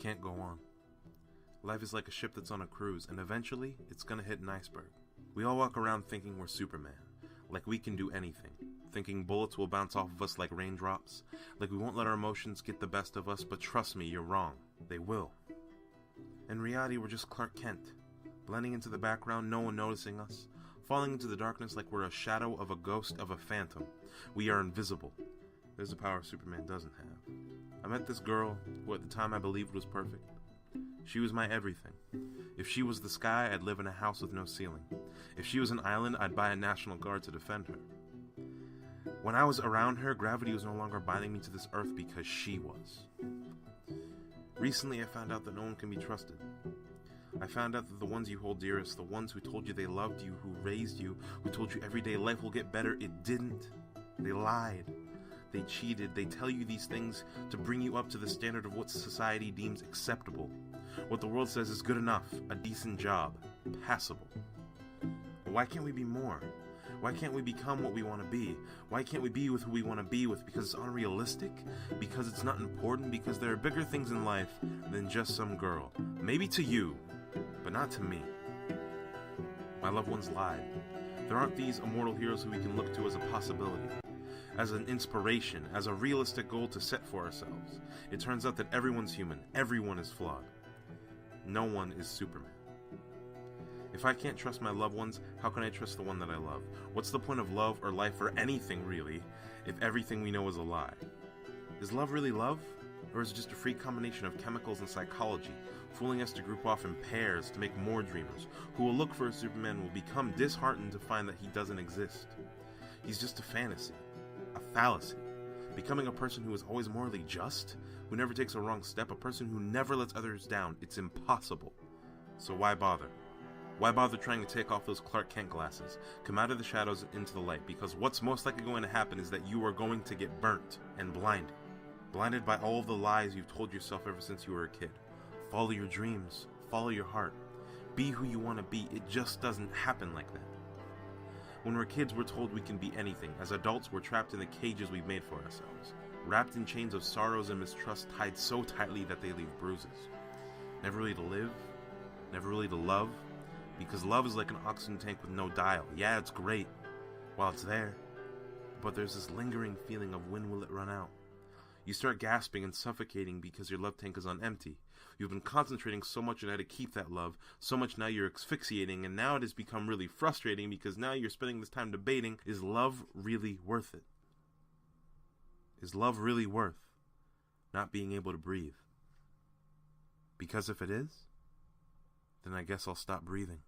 can't go on. Life is like a ship that's on a cruise, and eventually, it's gonna hit an iceberg. We all walk around thinking we're Superman, like we can do anything, thinking bullets will bounce off of us like raindrops, like we won't let our emotions get the best of us, but trust me, you're wrong. They will. In reality, we're just Clark Kent, blending into the background, no one noticing us, falling into the darkness like we're a shadow of a ghost of a phantom. We are invisible. There's a power Superman doesn't have. I met this girl, who at the time I believed was perfect. She was my everything. If she was the sky, I'd live in a house with no ceiling. If she was an island, I'd buy a National Guard to defend her. When I was around her, gravity was no longer binding me to this earth because she was. Recently, I found out that no one can be trusted. I found out that the ones you hold dearest, the ones who told you they loved you, who raised you, who told you every day life will get better, it didn't. They lied. They cheated. They tell you these things to bring you up to the standard of what society deems acceptable. What the world says is good enough, a decent job, passable. Why can't we be more? Why can't we become what we want to be? Why can't we be with who we want to be with? Because it's unrealistic? Because it's not important? Because there are bigger things in life than just some girl. Maybe to you, but not to me. My loved ones lied. There aren't these immortal heroes who we can look to as a possibility, as an inspiration, as a realistic goal to set for ourselves. It turns out that everyone's human. Everyone is flawed. No one is Superman. If I can't trust my loved ones, how can I trust the one that I love? What's the point of love or life or anything, really, if everything we know is a lie? Is love really love? Or is it just a free combination of chemicals and psychology, fooling us to group off in pairs to make more dreamers, who will look for a Superman will become disheartened to find that he doesn't exist? He's just a fantasy, a fallacy, becoming a person who is always morally just, who never takes a wrong step, a person who never lets others down. It's impossible. So why bother? Why bother trying to take off those Clark Kent glasses, come out of the shadows and into the light? Because what's most likely going to happen is that you are going to get burnt and blinded. Blinded by all of the lies you've told yourself ever since you were a kid. Follow your dreams. Follow your heart. Be who you want to be. It just doesn't happen like that. When we're kids, we're told we can be anything. As adults, we're trapped in the cages we've made for ourselves, wrapped in chains of sorrows and mistrust tied so tightly that they leave bruises. Never really to live, never really to love, because love is like an oxygen tank with no dial. Yeah, it's great while it's there, but there's this lingering feeling of when will it run out? You start gasping and suffocating because your love tank is on empty. You've been concentrating so much on how to keep that love, so much now you're asphyxiating, and now it has become really frustrating because now you're spending this time debating, is love really worth it? Is love really worth not being able to breathe? Because if it is, then I guess I'll stop breathing.